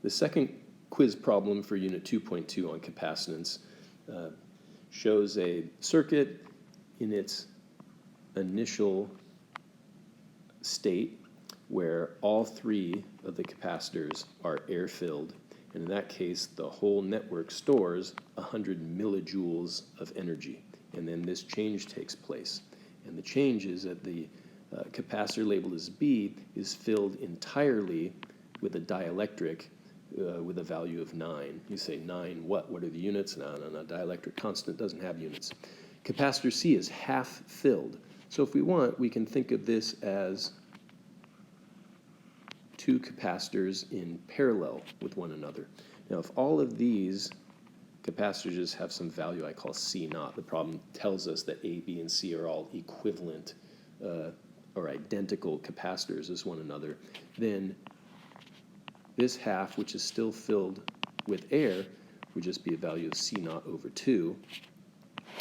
The second quiz problem for Unit 2.2 on capacitance shows a circuit in its initial state where all three of the capacitors are air-filled, and in that case, the whole network stores 100 millijoules of energy, and then this change takes place. And the change is that the capacitor labeled as B is filled entirely with a dielectric with a value of 9. You say 9 what? What are the units? No, dielectric constant doesn't have units. Capacitor C is half filled. So if we want, we can think of this as two capacitors in parallel with one another. Now, if all of these capacitors just have some value I call C naught, the problem tells us that A, B, and C are all equivalent or identical capacitors as one another, then this half, which is still filled with air, would just be a value of C naught over 2.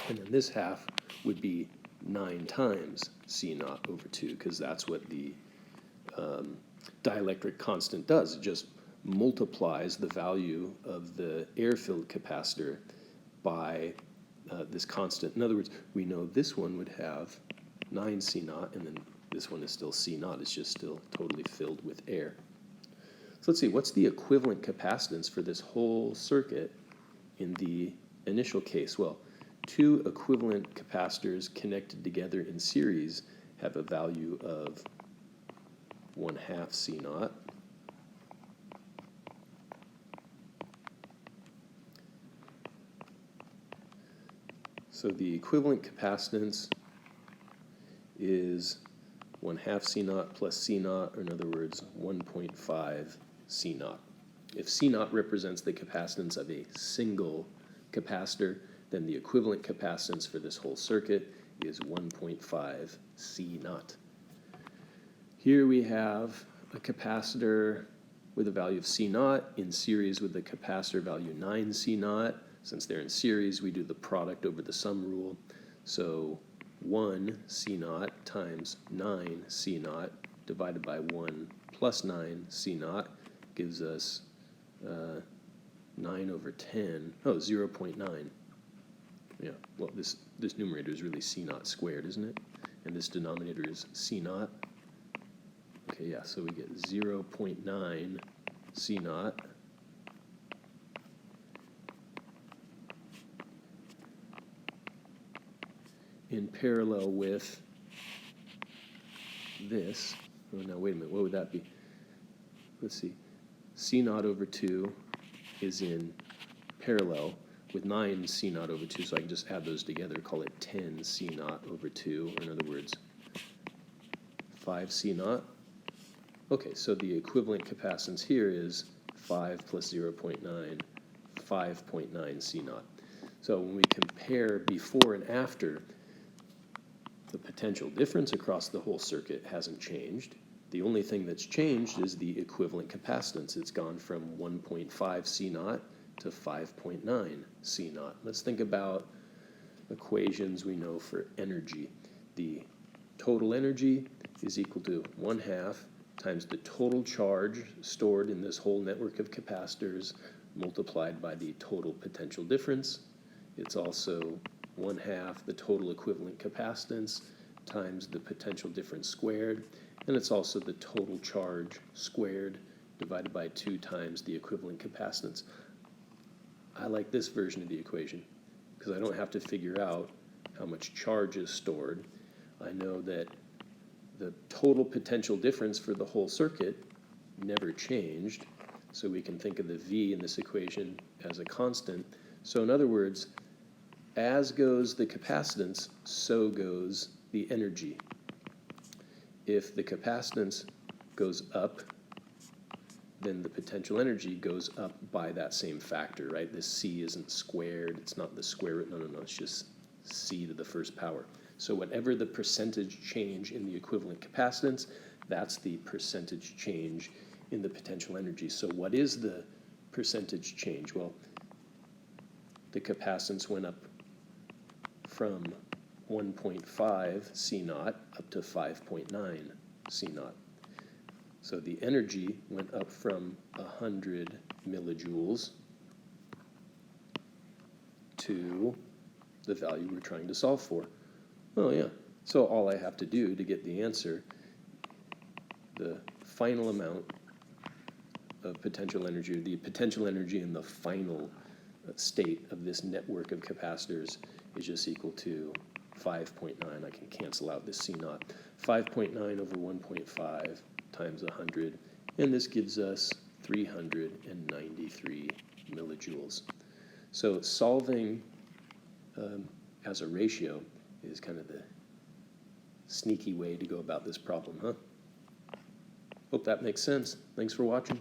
And then this half would be 9 times C naught over 2, because that's what the dielectric constant does. It just multiplies the value of the air-filled capacitor by this constant. In other words, we know this one would have 9 C naught, and then this one is still C naught. It's just still totally filled with air. So let's see, what's the equivalent capacitance for this whole circuit in the initial case? Well, two equivalent capacitors connected together in series have a value of 1/2 C naught. So the equivalent capacitance is 1/2 C naught plus C naught, or in other words, 1.5 C naught. If C naught represents the capacitance of a single capacitor, then the equivalent capacitance for this whole circuit is 1.5 C naught. Here we have a capacitor with a value of C naught in series with the capacitor value 9 C naught. Since they're in series, we do the product over the sum rule. So 1 C naught times 9 C naught divided by 1 plus 9 C naught gives us 9 over 10. Oh, 0.9. Yeah, well, this numerator is really C naught squared, isn't it? And this denominator is C naught. Okay, yeah, so we get 0.9 C naught in parallel with this. Oh, now wait a minute, what would that be? Let's see. C naught over 2 is in parallel with 9 C naught over 2, so I can just add those together, call it 10 C naught over 2, or in other words, 5 C naught. Okay, so the equivalent capacitance here is 5 plus 0.9, 5.9 C naught. So when we compare before and after, the potential difference across the whole circuit hasn't changed. The only thing that's changed is the equivalent capacitance. It's gone from 1.5 C naught to 5.9 C naught. Let's think about equations we know for energy. The total energy is equal to 1/2 times the total charge stored in this whole network of capacitors multiplied by the total potential difference. It's also 1/2 the total equivalent capacitance times the potential difference squared, and it's also the total charge squared divided by 2 times the equivalent capacitance. I like this version of the equation because I don't have to figure out how much charge is stored. I know that the total potential difference for the whole circuit never changed, so we can think of the V in this equation as a constant. So in other words, as goes the capacitance, so goes the energy. If the capacitance goes up, then the potential energy goes up by that same factor, right? This C isn't squared. It's not the square root. No. It's just C to the first power. So whatever the percentage change in the equivalent capacitance, that's the percentage change in the potential energy. So what is the percentage change? Well, the capacitance went up from 1.5 C naught up to 5.9 C naught. So the energy went up from 100 millijoules to the value we're trying to solve for. Oh yeah, so all I have to do to get the answer, the final amount of potential energy, the potential energy in the final state of this network of capacitors is just equal to 5.9. I can cancel out this C naught. 5.9 over 1.5 times 100, and this gives us 393 millijoules. So solving as a ratio is kind of the sneaky way to go about this problem, huh? Hope that makes sense. Thanks for watching.